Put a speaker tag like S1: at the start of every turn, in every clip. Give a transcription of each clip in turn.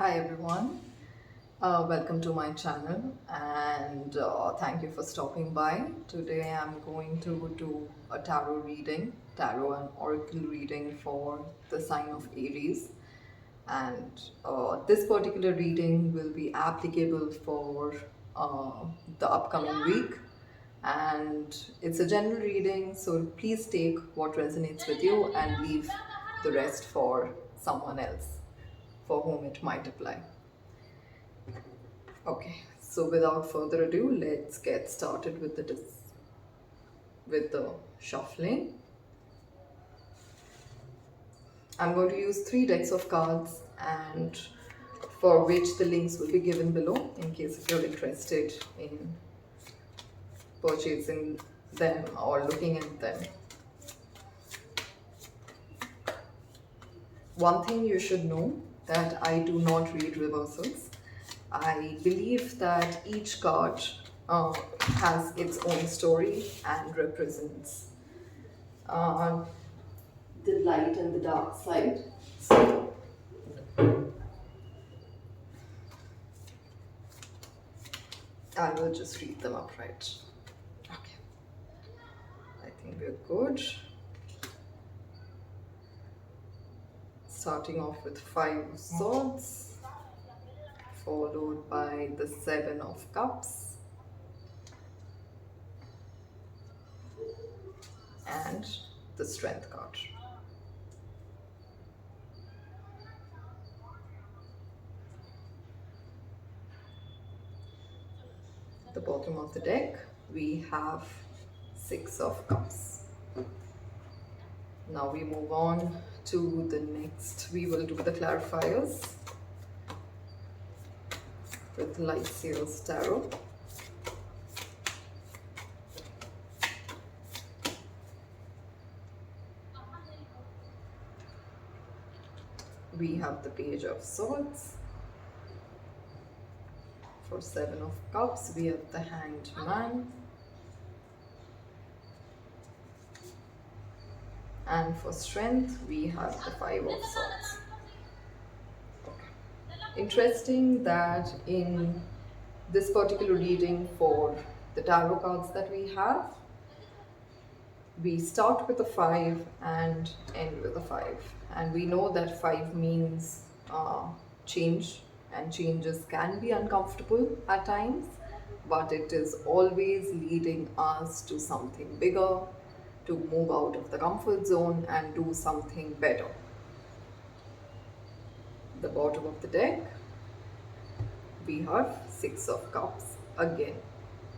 S1: Hi everyone, welcome to my channel and thank you for stopping by. Today I'm going to do a tarot and oracle reading for the sign of Aries, and this particular reading will be applicable for uh, the upcoming week, and it's a general reading, so please take what resonates with you and leave the rest for someone else for whom it might apply. Okay, so without further ado, let's get started with the shuffling. I'm going to use three decks of cards, and for which the links will be given below in case if you're interested in purchasing them or looking at them. One thing you should know, that I do not read reversals. I believe that each card has its own story and represents uh, the light and the dark side. So I will just read them upright. Okay, I think we're good. Starting off with Five of Swords, followed by the Seven of Cups, and the Strength card. At the bottom of the deck, we have Six of Cups. Now we move on to the next. We will do the clarifiers with Light Seals Tarot. We have the Page of Swords. For Seven of Cups, we have the Hanged Man. And for Strength, we have the Five of Swords. Okay. Interesting that in this particular reading for the tarot cards that we have, we start with a 5 and end with a 5. And we know that 5 means change, and changes can be uncomfortable at times, but it is always leading us to something bigger, to move out of the comfort zone and do something better. The bottom of the deck, we have Six of Cups again.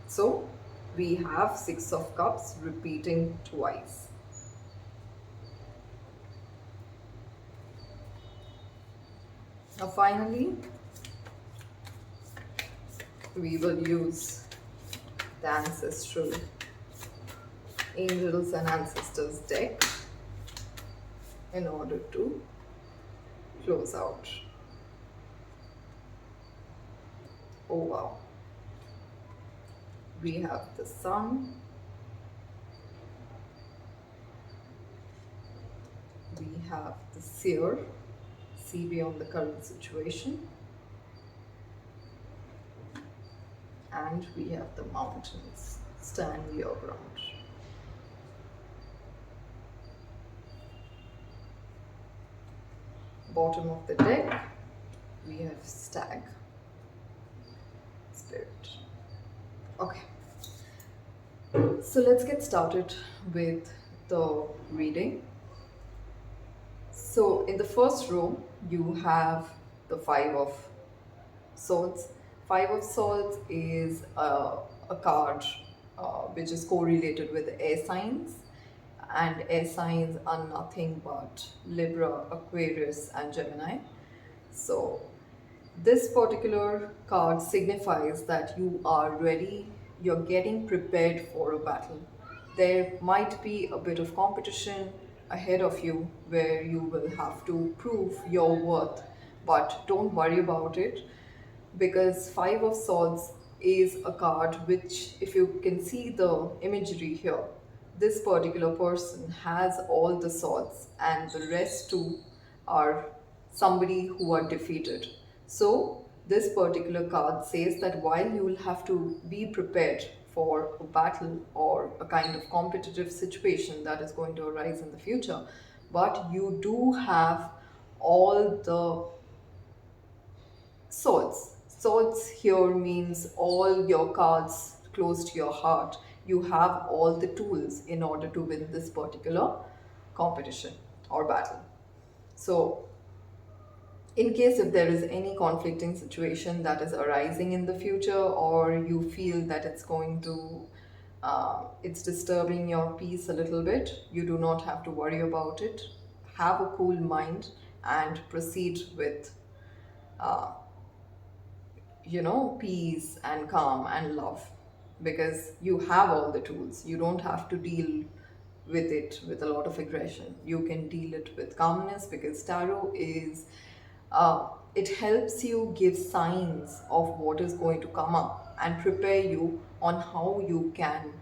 S1: So we have Six of Cups repeating twice. Now finally, we will use the Ancestral Angels and Ancestors deck in order to close out. Oh wow. We have the Sun. We have the Seer, see beyond the current situation. And we have the Mountains, stand your ground. Bottom of the deck, we have Stag, Spirit. Okay, so let's get started with the reading. So in the first row, you have the Five of Swords. Five of Swords is a card which is correlated with air signs, and air signs are nothing but Libra, Aquarius and Gemini. So this particular card signifies that you are ready, you're getting prepared for a battle. There might be a bit of competition ahead of you where you will have to prove your worth, but don't worry about it, because Five of Swords is a card which, if you can see the imagery here, this particular person has all the swords and the rest two are somebody who are defeated. So, this particular card says that while you will have to be prepared for a battle or a kind of competitive situation that is going to arise in the future, but you do have all the swords. Swords here means all your cards close to your heart. You have all the tools in order to win this particular competition or battle. So, in case if there is any conflicting situation that is arising in the future, or you feel that it's going to it's disturbing your peace a little bit, you do not have to worry about it. Have a cool mind and proceed with peace and calm and love, because you have all the tools. You don't have to deal with it with a lot of aggression. You can deal it with calmness, because tarot is it helps you give signs of what is going to come up and prepare you on how you can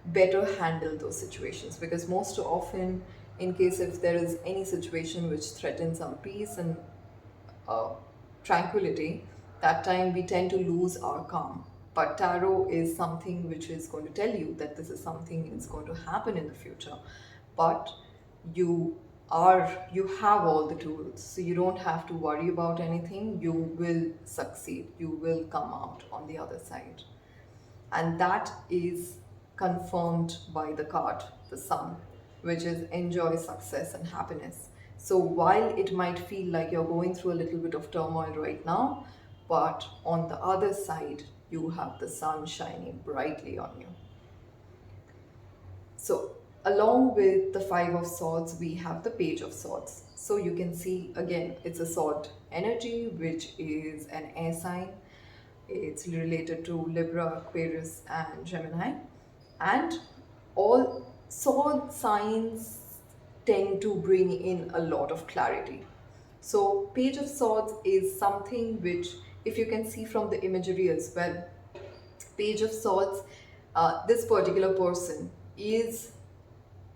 S1: better handle those situations. Because most often, in case if there is any situation which threatens our peace and uh, tranquility, that time we tend to lose our calm. But tarot is something which is going to tell you that this is something that's going to happen in the future. But you you have all the tools, so you don't have to worry about anything. You will succeed. You will come out on the other side, and that is confirmed by the card, the sun, which is enjoy success and happiness. So while it might feel like you're going through a little bit of turmoil right now, but on the other side you have the sun shining brightly on you. So, along with the Five of Swords, we have the Page of Swords. So, you can see again, it's a sword energy, which is an air sign. It's related to Libra, Aquarius, and Gemini. And all sword signs tend to bring in a lot of clarity. So, Page of Swords is something which, if you can see from the imagery as well, Page of Swords, this particular person is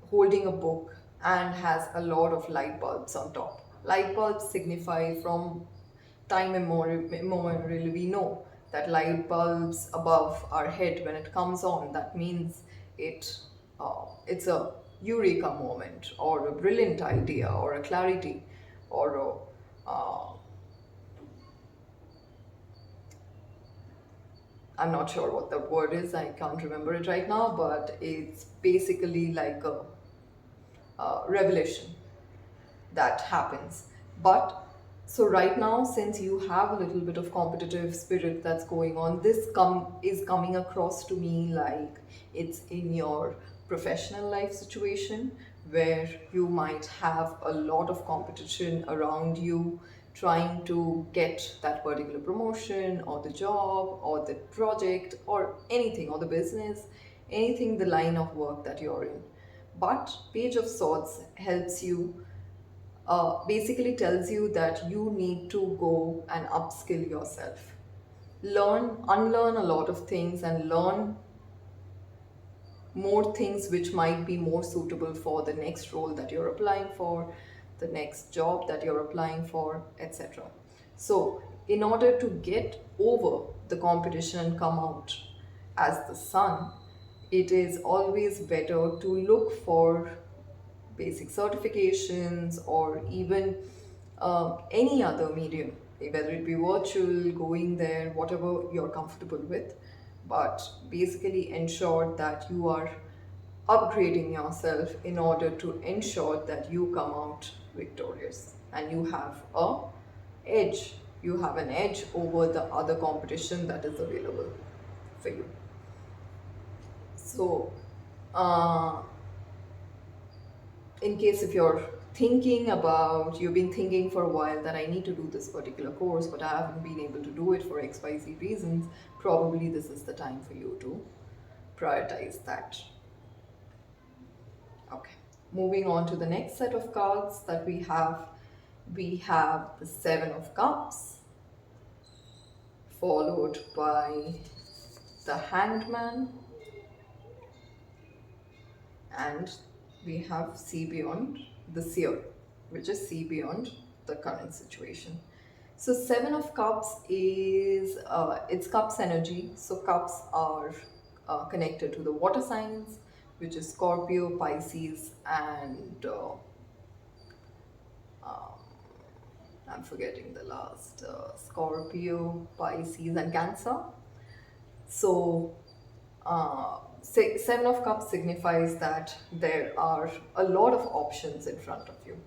S1: holding a book and has a lot of light bulbs on top. Light bulbs signify from time immemorial, we know that light bulbs above our head, when it comes on, that means it's a eureka moment, or a brilliant idea, or a clarity, or I'm not sure what the word is, I can't remember it right now, but it's basically like a revelation that happens. But so right now, since you have a little bit of competitive spirit that's going on, this is coming across to me like it's in your professional life situation, where you might have a lot of competition around you trying to get that particular promotion or the job or the project or anything, or the business, anything, the line of work that you're in. But Page of Swords helps you, basically tells you that you need to go and upskill yourself. Unlearn a lot of things and learn more things which might be more suitable for the next role that you're applying for, the next job that you're applying for, etc. So, in order to get over the competition and come out as the sun, it is always better to look for basic certifications, or even any other medium, whether it be virtual, going there, whatever you're comfortable with. But basically, ensure that you are upgrading yourself in order to ensure that you come out victorious and you have a edge. You have an edge over the other competition that is available for you. So, uh, in case if you've been thinking for a while that I need to do this particular course, but I haven't been able to do it for XYZ reasons, probably this is the time for you to prioritize that. Okay, moving on to the next set of cards that we have the Seven of Cups, followed by the Hanged Man, and we have See Beyond the Seer, which is see beyond the current situation. So Seven of Cups is it's Cups energy. So Cups are connected to the water signs, which is Scorpio, Pisces, and I'm forgetting the last Scorpio, Pisces, and Cancer. So Seven of Cups signifies that there are a lot of options in front of you.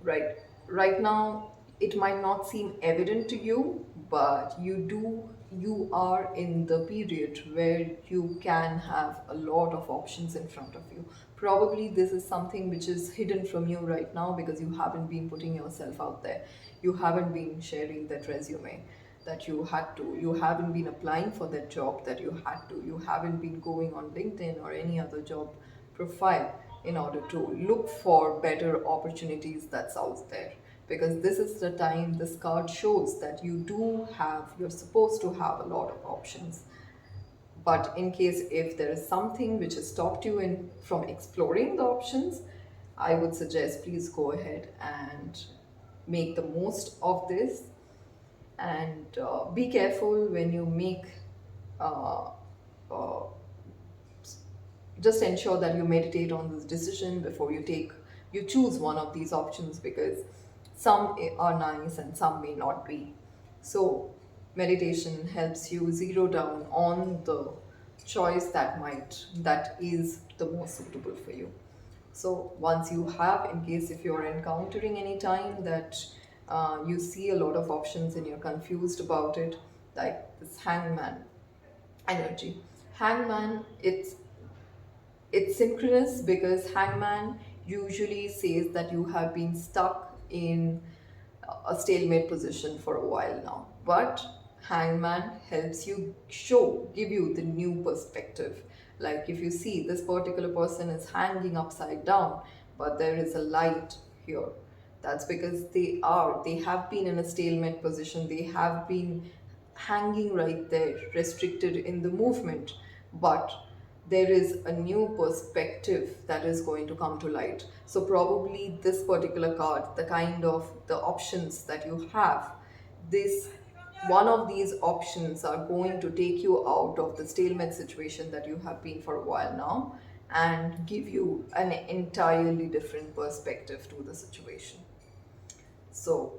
S1: Right now it might not seem evident to you, but you are in the period where you can have a lot of options in front of you. Probably this is something which is hidden from you right now because you haven't been putting yourself out there. You haven't been sharing that resume that you had to. You haven't been applying for that job that you had to. You haven't been going on LinkedIn or any other job profile in order to look for better opportunities that's out there, because this is the time this card shows that you're supposed to have a lot of options. But in case if there is something which has stopped you in from exploring the options, I would suggest please go ahead and make the most of this, and be careful when you make uh, uh, just ensure that you meditate on this decision before you choose one of these options, because some are nice and some may not be. So meditation helps you zero down on the choice that is the most suitable for you. So once you have, in case if you're encountering any time that you see a lot of options and you're confused about it, like this hangman energy. Hangman, it's synchronous because hangman usually says that you have been stuck in a stalemate position for a while now. But hangman helps you give you the new perspective. Like if you see this particular person is hanging upside down, but there is a light here. That's because they have been in a stalemate position. They have been hanging right there, restricted in the movement. But there is a new perspective that is going to come to light. So probably this particular card, the kind of the options that you have, this one of these options are going to take you out of the stalemate situation that you have been for a while now, and give you an entirely different perspective to the situation. So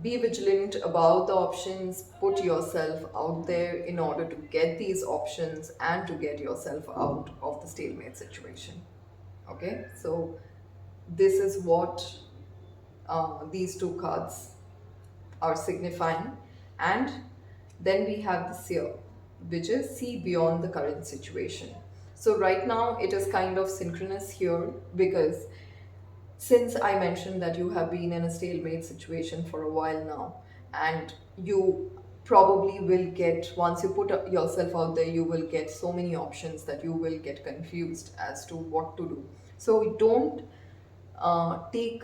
S1: be vigilant about the options, put yourself out there in order to get these options and to get yourself out of the stalemate situation. Okay, so this is what these two cards are signifying. And then we have the seer, which is see beyond the current situation. So right now it is kind of synchronous here, because since I mentioned that you have been in a stalemate situation for a while now, and you probably will get, once you put yourself out there, you will get so many options that you will get confused as to what to do. So don't take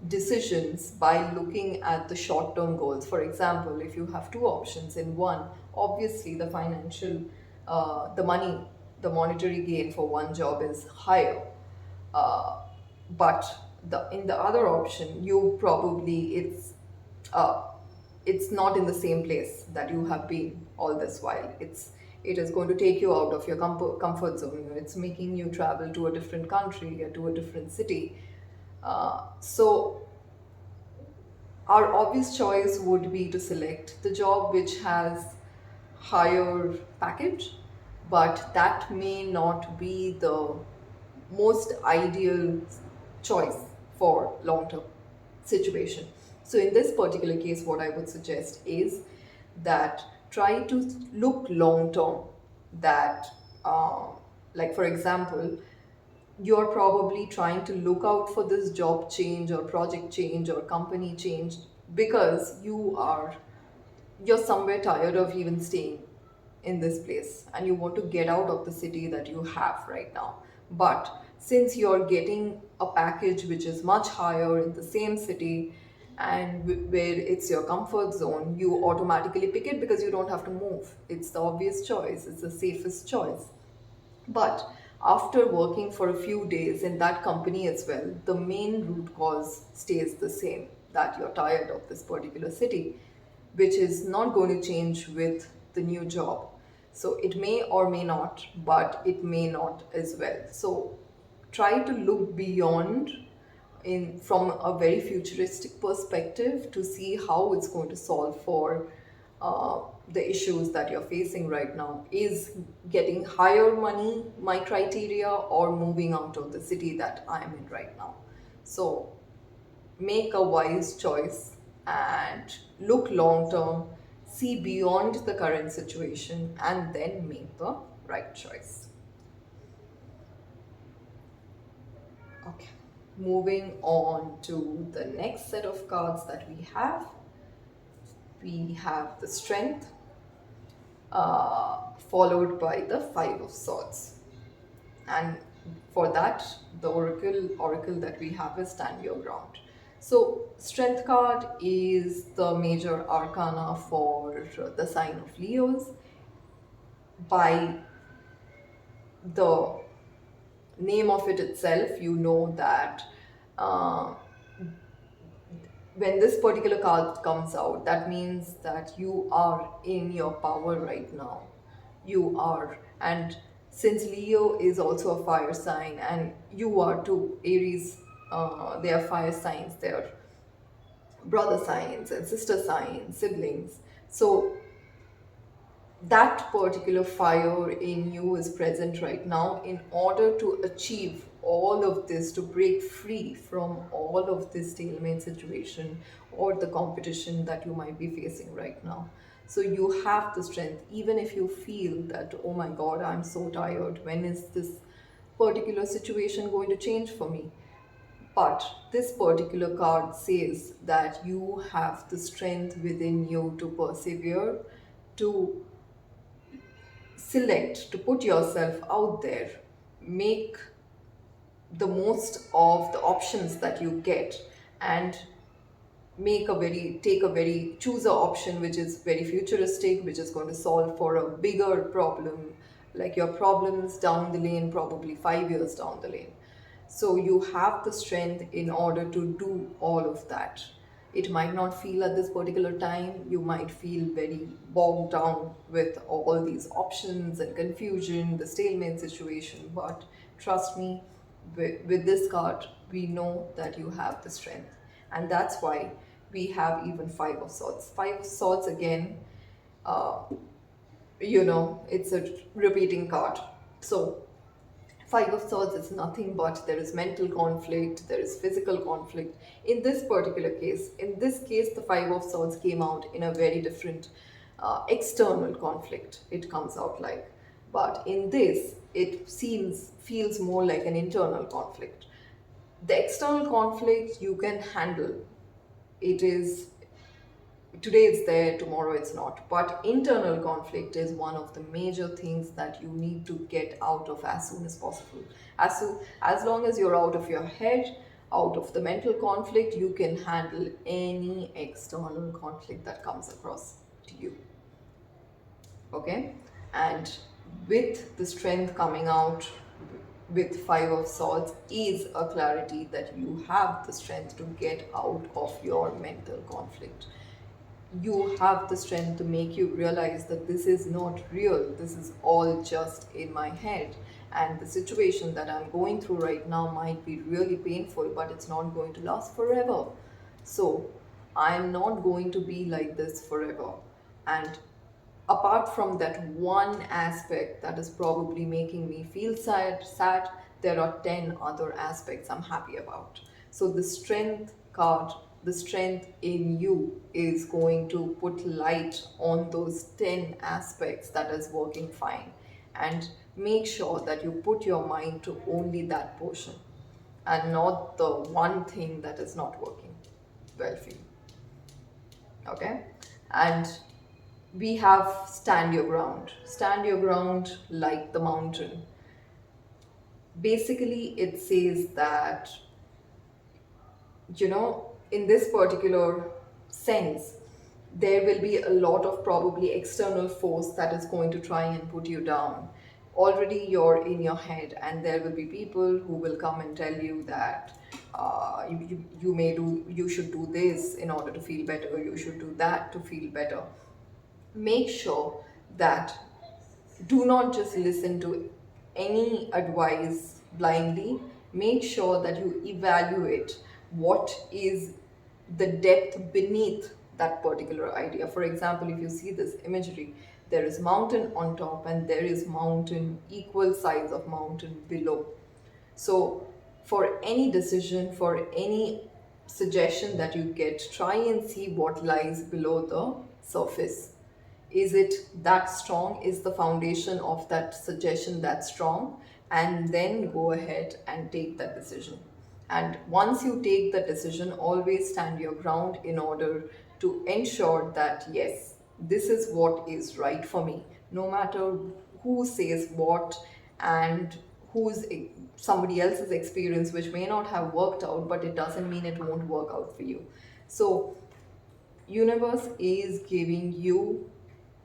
S1: decisions by looking at the short term goals. For example, if you have two options in one, obviously the the money, the monetary gain for one job is higher. Uh, but in the other option, you probably uh, it's not in the same place that you have been all this while. It is going to take you out of your comfort zone. It's making you travel to a different country or to a different city. So our obvious choice would be to select the job which has higher package, but that may not be the most ideal choice for long term situation. So in this particular case, what I would suggest is that try to look long term. That like for example, you're probably trying to look out for this job change or project change or company change because you're somewhere tired of even staying in this place and you want to get out of the city that you have right now. But since you're getting a package which is much higher in the same city and where it's your comfort zone, you automatically pick it because you don't have to move. It's the obvious choice, it's the safest choice. But after working for a few days in that company as well, the main root cause stays the same. that you're tired of this particular city, which is not going to change with the new job. So it may or may not, but it may not as well. So try to look beyond in from a very futuristic perspective to see how it's going to solve for uh, the issues that you're facing right now. Is getting higher money my criteria, or moving out of the city that I'm in right now? So make a wise choice and look long term, see beyond the current situation, and then make the right choice. Okay, moving on to the next set of cards that we have the strength, followed by the five of swords. And for that, the oracle that we have is stand your ground. So strength card is the major arcana for the sign of Leos. By the name of it itself, you know that uh, when this particular card comes out, that means that you are in your power right now. You are. And since Leo is also a fire sign, and you are too, Aries, they are fire signs, they are brother signs and sister signs, siblings. So that particular fire in you is present right now in order to achieve all of this, to break free from all of this stalemate situation or the competition that you might be facing right now. So you have the strength, even if you feel that, oh my god, I'm so tired, when is this particular situation going to change for me? But this particular card says that you have the strength within you to persevere, to select, to put yourself out there, make the most of the options that you get, and take a very choose a option which is very futuristic, which is going to solve for a bigger problem, like your problems down the lane, probably 5 years down the lane. So you have the strength in order to do all of that. It might not feel at this particular time, you might feel very bogged down with all these options and confusion, the stalemate situation, but trust me, with this card, we know that you have the strength. And that's why we have even Five of Swords. Five of Swords, again, uh, it's a repeating card. So Five of Swords is nothing but there is mental conflict, there is physical conflict. In this case, the Five of Swords came out in a very different external conflict. It comes out like, but in this, feels more like an internal conflict. The external conflict you can handle. It is today it's there, tomorrow it's not. But internal conflict is one of the major things that you need to get out of as soon as possible. As long as you're out of your head, out of the mental conflict, you can handle any external conflict that comes across to you. Okay? And with the strength coming out with Five of Swords is a clarity that you have the strength to get out of your mental conflict. You have the strength to make you realize that this is not real, this is all just in my head, and the situation that I'm going through right now might be really painful, but it's not going to last forever. So I'm not going to be like this forever. And apart from that one aspect that is probably making me feel sad, there are 10 other aspects I'm happy about. So the strength card, the strength in you is going to put light on those 10 aspects that is working fine, and make sure that you put your mind to only that portion and not the one thing that is not working well for you. Okay? And we have stand your ground. Stand your ground like the mountain. Basically, it says that, in this particular sense, there will be a lot of probably external force that is going to try and put you down. Already you're in your head, and there will be people who will come and tell you that you should do this in order to feel better, you should do that to feel better. Make sure that do not just listen to any advice blindly. Make sure that you evaluate what is the depth beneath that particular idea. For example, if you see this imagery, there is mountain on top and there is mountain equal size of mountain below. So, for any decision, for any suggestion that you get, try and see what lies below the surface. Is it that strong? Is the foundation of that suggestion that strong? And then go ahead and take that decision. And once you take the decision, always stand your ground in order to ensure that yes, this is what is right for me, no matter who says what and who's somebody else's experience, which may not have worked out, but it doesn't mean it won't work out for you. So universe is giving you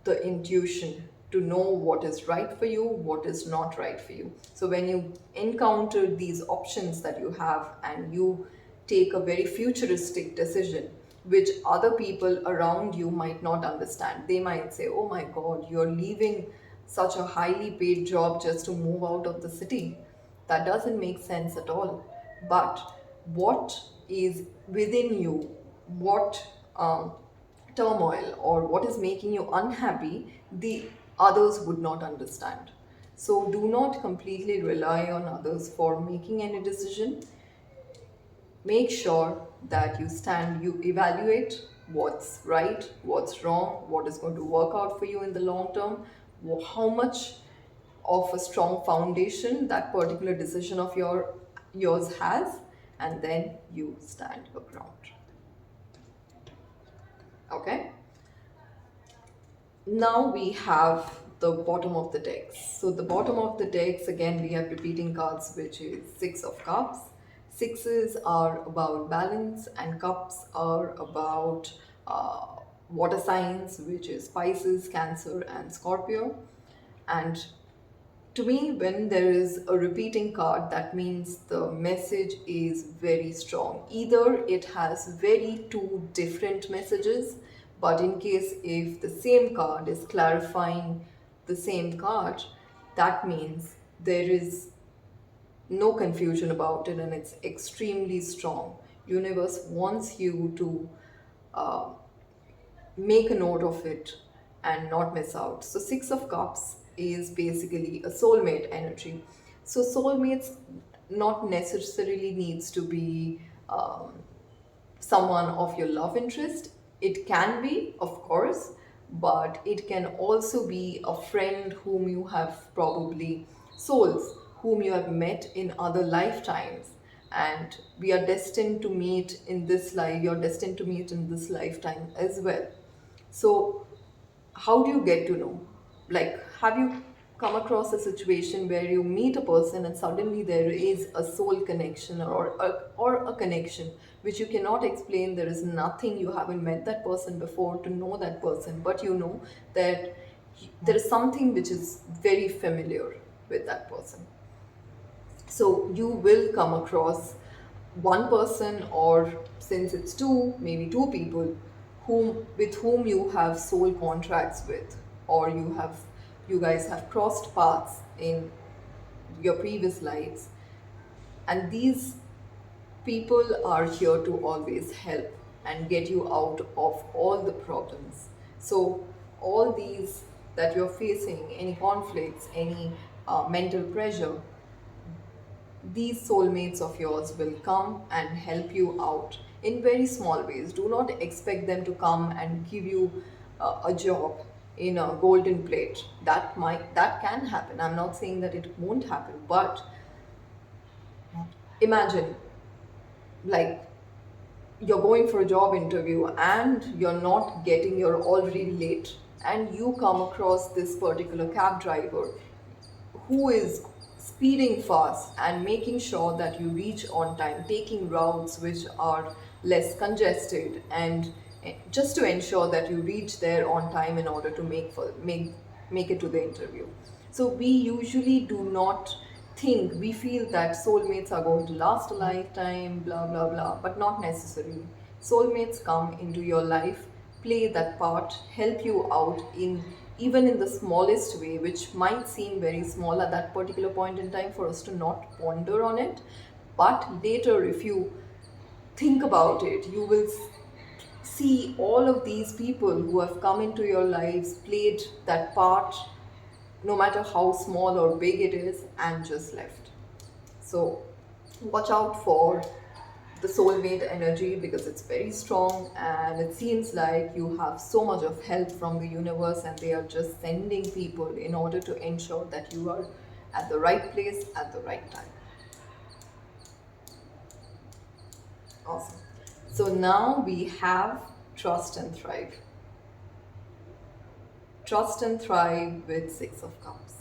S1: the intuition to know what is right for you, what is not right for you. So when you encounter these options that you have and you take a very futuristic decision, which other people around you might not understand, they might say, oh my god, you're leaving such a highly paid job just to move out of the city. That doesn't make sense at all. But what is within you, what turmoil or what is making you unhappy, the others would not understand. So do not completely rely on others for making any decision. Make sure that you evaluate what's right, what's wrong, what is going to work out for you in the long term, how much of a strong foundation that particular decision of yours has, and then you stand your ground. Okay. Now we have the bottom of the decks. So the bottom of the decks, again, we have repeating cards, which is Six of Cups. Sixes are about balance, and cups are about water signs, which is Pisces, Cancer, and Scorpio. And to me, when there is a repeating card, that means the message is very strong. Either it has very two different messages, but in case if the same card is clarifying the same card, that means there is no confusion about it and it's extremely strong. Universe wants you to uh, make a note of it and not miss out. So, Six of Cups is basically a soulmate energy. So, soulmates not necessarily needs to be someone of your love interest. It can be, of course, but it can also be a friend whom you have probably souls whom you have met in other lifetimes, and we are destined to meet in this life, you're destined to meet in this lifetime as well. So how do you get to know? Like, have you come across a situation where you meet a person and suddenly there is a soul connection or a connection which you cannot explain? There is nothing, you haven't met that person before to know that person, but you know that there is something which is very familiar with that person. So you will come across one person, or since it's two, maybe two people whom you have soul contracts with, or you guys have crossed paths in your previous lives, and these people are here to always help and get you out of all the problems. So all these that you're facing, any conflicts, any mental pressure, these soulmates of yours will come and help you out in very small ways. Do not expect them to come and give you a job in a golden plate. That can happen. I'm not saying that it won't happen, but imagine, like, you're going for a job interview and you're already late, and you come across this particular cab driver who is speeding fast and making sure that you reach on time, taking routes which are less congested, and just to ensure that you reach there on time in order to make it to the interview. So we usually do not think, we feel that soulmates are going to last a lifetime, blah blah blah, but not necessarily. Soulmates come into your life, play that part, help you out in even in the smallest way, which might seem very small at that particular point in time for us to not ponder on it. But later, if you think about it, you will see all of these people who have come into your lives, played that part, no matter how small or big it is, and just left. So, watch out for the soulmate energy because it's very strong, and it seems like you have so much of help from the universe, and they are just sending people in order to ensure that you are at the right place at the right time. Awesome. So now we have trust and thrive. Trust and thrive with Six of Cups.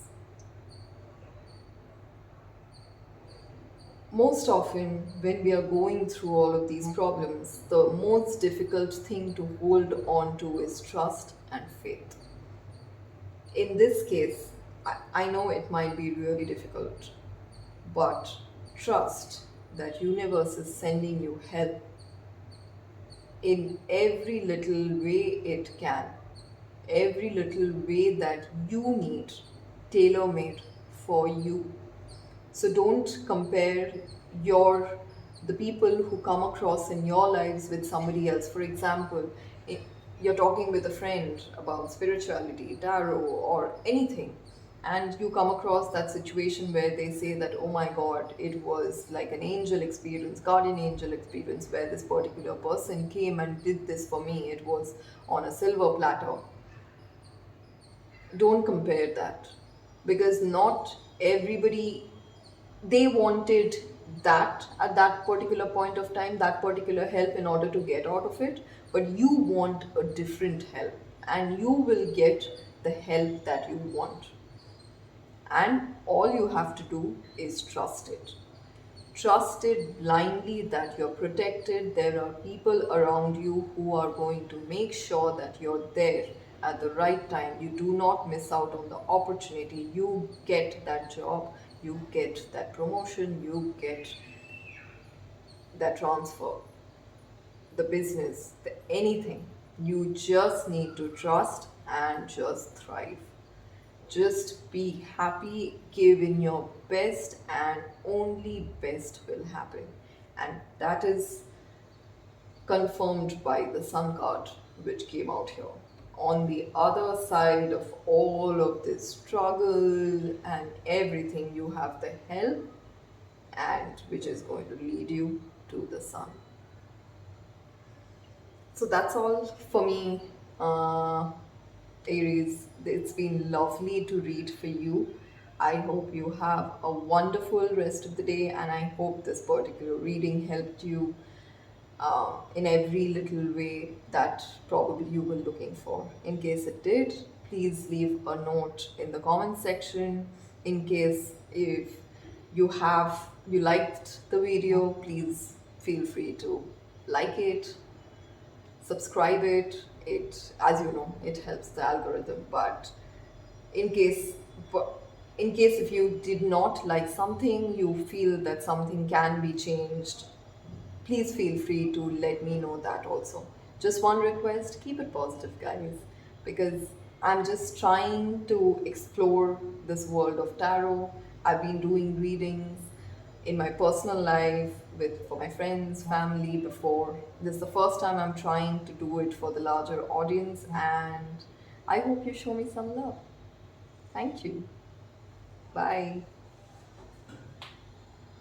S1: Most often, when we are going through all of these problems, the most difficult thing to hold on to is trust and faith. In this case, I know it might be really difficult, but trust that universe is sending you help in every little way it can, every little way that you need, tailor made for you. So don't compare your the people who come across in your lives with somebody else. For example, you're talking with a friend about spirituality, tarot, or anything, and you come across that situation where they say that, oh my god, it was like an angel experience, guardian angel experience, where this particular person came and did this for me. It was on a silver platter. Don't compare that, because not everybody, they wanted that at that particular point of time, that particular help in order to get out of it, but you want a different help, and you will get the help that you want, and all you have to do is trust it. Trust it blindly that you're protected. There are people around you who are going to make sure that you're there at the right time. You do not miss out on the opportunity. You get that job, you get that promotion, you get that transfer, the business, anything. You just need to trust and just thrive. Just be happy, give in your best, and only best will happen. And that is confirmed by the Sun card, which came out here. On the other side of all of this struggle and everything, you have the help, and which is going to lead you to the sun. So that's all for me, Aries. It's been lovely to read for you. I hope you have a wonderful rest of the day, and I hope this particular reading helped you in every little way that probably you were looking for. In case it did, please leave a note in the comment section. In case if you liked the video, please feel free to like it, subscribe it. It, as you know, it helps the algorithm. But in case in case if you did not like something, you feel that something can be changed, please feel free to let me know that also. Just one request, keep it positive, guys, because I'm just trying to explore this world of tarot. I've been doing readings in my personal life with for my friends, family before. This is the first time I'm trying to do it for the larger audience, and I hope you show me some love. Thank you. Bye.